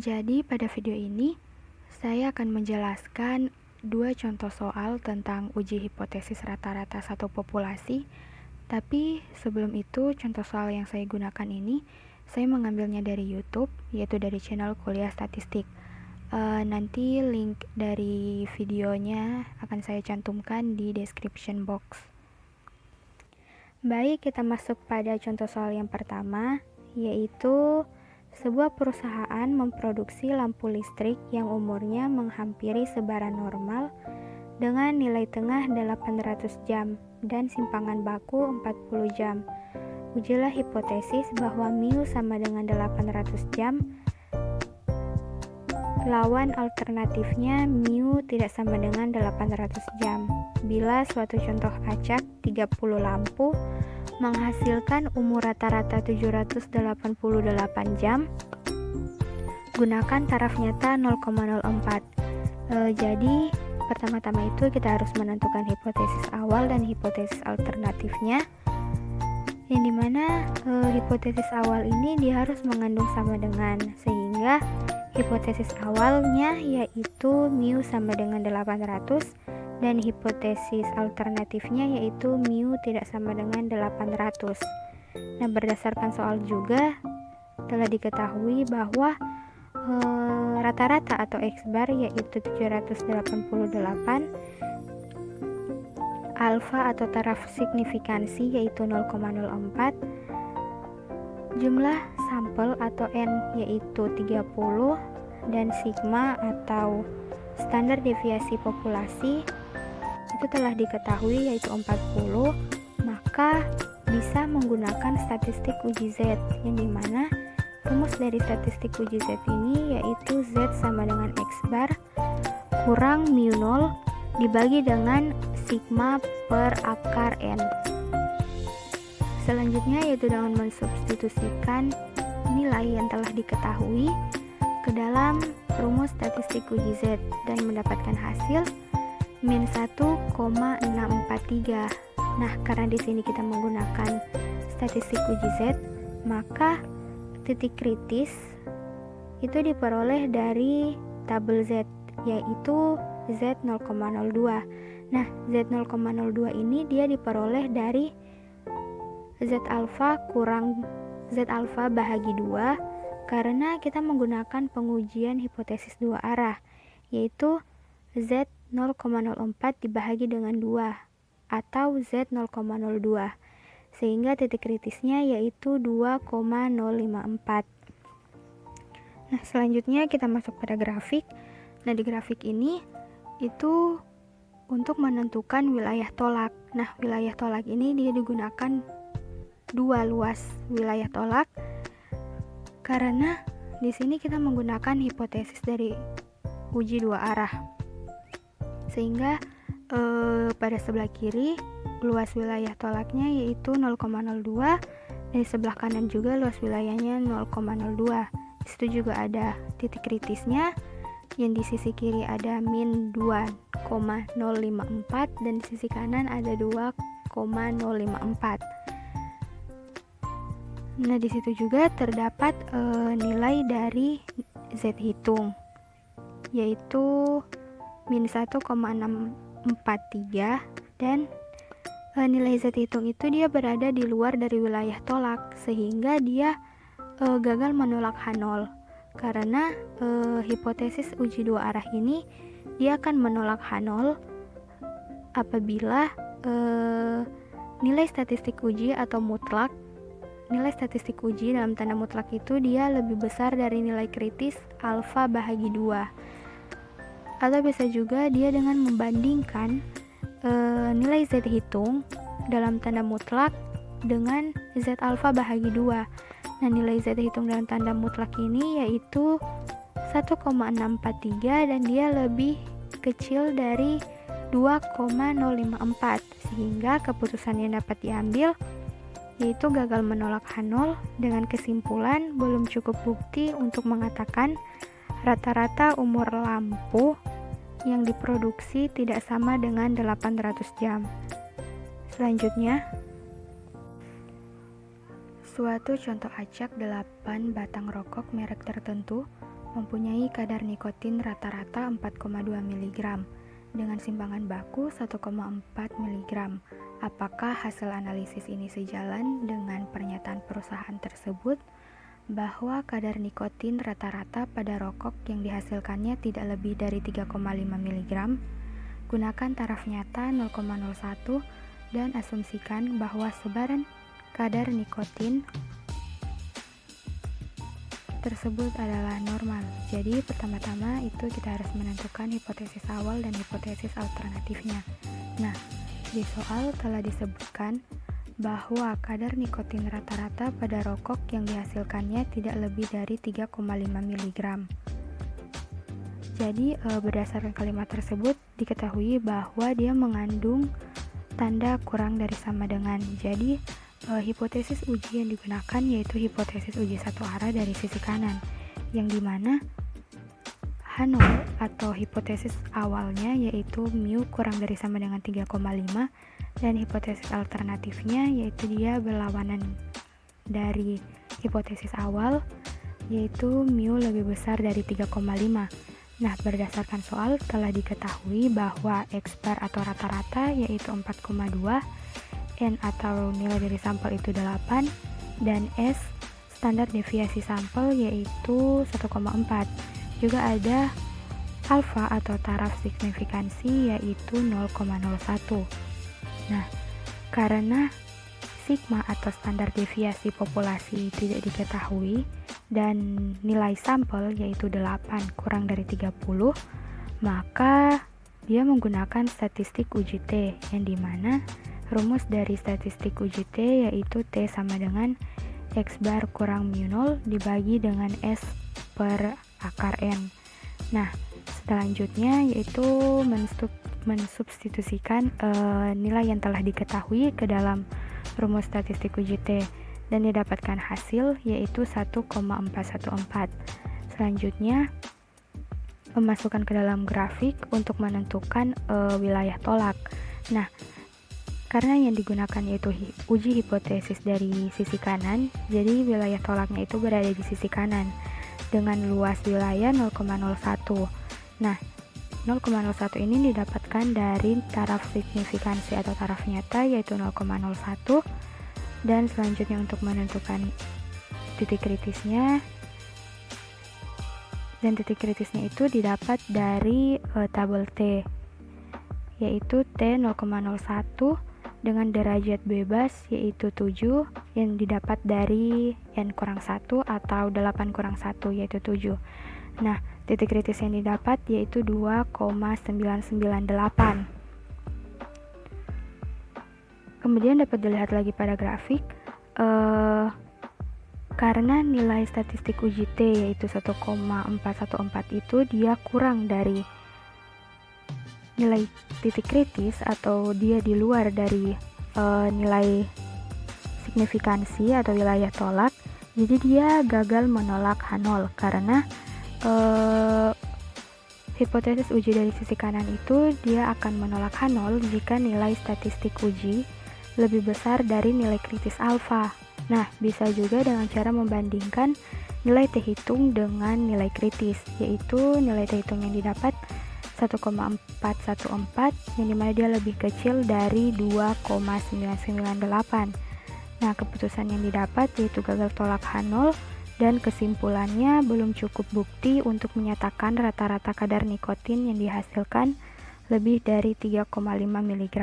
Jadi pada video ini saya akan menjelaskan dua contoh soal tentang uji hipotesis rata-rata satu populasi. Tapi sebelum itu, contoh soal yang saya gunakan ini saya mengambilnya dari YouTube, yaitu dari channel Kuliah Statistik. Nanti link dari videonya akan saya cantumkan di description box. Baik, kita masuk pada contoh soal yang pertama, yaitu sebuah perusahaan memproduksi lampu listrik yang umurnya menghampiri sebaran normal dengan nilai tengah 800 jam dan simpangan baku 40 jam. Ujilah hipotesis bahwa mu sama dengan 800 jam. Lawan alternatifnya mu tidak sama dengan 800 jam. Bila suatu contoh acak 30 lampu menghasilkan umur rata-rata 788 jam, gunakan taraf nyata 0,04. Jadi pertama-tama itu kita harus menentukan hipotesis awal dan hipotesis alternatifnya, yang dimana hipotesis awal ini dia harus mengandung sama dengan, sehingga hipotesis awalnya yaitu mu sama dengan 800 dan hipotesis alternatifnya yaitu mu tidak sama dengan 800. Nah, berdasarkan soal juga telah diketahui bahwa rata-rata atau X bar yaitu 788, alfa atau taraf signifikansi yaitu 0,04, jumlah sampel atau N yaitu 30, dan sigma atau standar deviasi populasi itu telah diketahui yaitu 40, maka bisa menggunakan statistik uji Z, yang dimana rumus dari statistik uji Z ini yaitu Z sama dengan X bar kurang mu0 dibagi dengan sigma per akar N. Selanjutnya yaitu dengan mensubstitusikan nilai yang telah diketahui ke dalam rumus statistik uji Z dan mendapatkan hasil min 1,643. Nah, karena di sini kita menggunakan statistik uji Z, maka titik kritis itu diperoleh dari tabel Z, yaitu Z 0,02. Nah, Z 0,02 ini dia diperoleh dari Z alfa kurang Z alfa bahagi 2, karena kita menggunakan pengujian hipotesis dua arah, yaitu Z 0,04 dibahagi dengan 2 atau Z 0,02, sehingga titik kritisnya yaitu 2,054. Nah, selanjutnya kita masuk pada grafik. Nah, di grafik ini itu untuk menentukan wilayah tolak. Nah, wilayah tolak ini dia digunakan dua luas wilayah tolak, karena di sini kita menggunakan hipotesis dari uji dua arah, sehingga pada sebelah kiri luas wilayah tolaknya yaitu 0,02, dan di sebelah kanan juga luas wilayahnya 0,02. Di situ juga ada titik kritisnya, yang di sisi kiri ada min 2,054 dan di sisi kanan ada 2,054. Nah, di situ juga terdapat nilai dari Z hitung, yaitu min 1,643, dan nilai Z hitung itu dia berada di luar dari wilayah tolak, sehingga dia gagal menolak H0, karena hipotesis uji dua arah ini dia akan menolak H0 apabila nilai statistik uji atau mutlak, nilai statistik uji dalam tanda mutlak itu dia lebih besar dari nilai kritis alfa bahagi 2. Atau bisa juga dia dengan membandingkan nilai Z hitung dalam tanda mutlak dengan Z alfa bahagi 2. Nah, nilai Z hitung dalam tanda mutlak ini yaitu 1,643 dan dia lebih kecil dari 2,054, sehingga keputusan yang dapat diambil yaitu gagal menolak H0 dengan kesimpulan belum cukup bukti untuk mengatakan rata-rata umur lampu yang diproduksi tidak sama dengan 800 jam. Selanjutnya, Suatu contoh acak 8 batang rokok merek tertentu mempunyai kadar nikotin rata-rata 4,2 mg dengan simpangan baku 1,4 mg. Apakah hasil analisis ini sejalan dengan pernyataan perusahaan tersebut bahwa kadar nikotin rata-rata pada rokok yang dihasilkannya tidak lebih dari 3,5 mg? Gunakan taraf nyata 0,01 dan asumsikan bahwa sebaran kadar nikotin tersebut adalah normal. Jadi pertama-tama itu kita harus menentukan hipotesis awal dan hipotesis alternatifnya. Nah, di soal telah disebutkan bahwa kadar nikotin rata-rata pada rokok yang dihasilkannya tidak lebih dari 3,5 mg. Jadi berdasarkan kalimat tersebut diketahui bahwa dia mengandung tanda kurang dari sama dengan. Jadi hipotesis uji yang digunakan yaitu hipotesis uji satu arah dari sisi kanan, yang dimana H0 atau hipotesis awalnya yaitu mu kurang dari sama dengan 3,5 dan hipotesis alternatifnya yaitu dia berlawanan dari hipotesis awal yaitu mu lebih besar dari 3,5. Nah, berdasarkan soal telah diketahui bahwa X bar atau rata-rata yaitu 4,2, N atau nilai dari sampel itu 8, dan S standar deviasi sampel yaitu 1,4. Juga ada alfa atau taraf signifikansi yaitu 0,01. Nah, karena sigma atau standar deviasi populasi tidak diketahui dan nilai sampel yaitu 8 kurang dari 30, maka dia menggunakan statistik uji T, yang dimana rumus dari statistik uji T yaitu T sama dengan X bar kurang mu 0 dibagi dengan S per akar N. Nah, selanjutnya yaitu mensubstitusikan nilai yang telah diketahui ke dalam rumus statistik uji T dan didapatkan hasil yaitu 1,414. Selanjutnya memasukkan ke dalam grafik untuk menentukan wilayah tolak. Nah, karena yang digunakan yaitu uji hipotesis dari sisi kanan, jadi wilayah tolaknya itu berada di sisi kanan dengan luas wilayah 0,01. Nah, 0,01 ini didapatkan dari taraf signifikansi atau taraf nyata yaitu 0,01, dan selanjutnya untuk menentukan titik kritisnya, dan titik kritisnya itu didapat dari tabel T yaitu T 0,01 dengan derajat bebas yaitu 7 yang didapat dari N-1 atau 8-1 yaitu 7. Nah, titik kritis yang didapat yaitu 2,998. Kemudian dapat dilihat lagi pada grafik karena nilai statistik uji T yaitu 1,414 itu dia kurang dari nilai titik kritis atau dia di luar dari nilai signifikansi atau wilayah tolak, jadi dia gagal menolak H0 karena hipotesis uji dari sisi kanan itu dia akan menolak H0 jika nilai statistik uji lebih besar dari nilai kritis alfa. Nah, bisa juga dengan cara membandingkan nilai T hitung dengan nilai kritis, yaitu nilai T hitung yang didapat 1,414 yang dimana dia lebih kecil dari 2,998. Nah, keputusan yang didapat yaitu gagal tolak H0 dan kesimpulannya belum cukup bukti untuk menyatakan rata-rata kadar nikotin yang dihasilkan lebih dari 3,5 mg.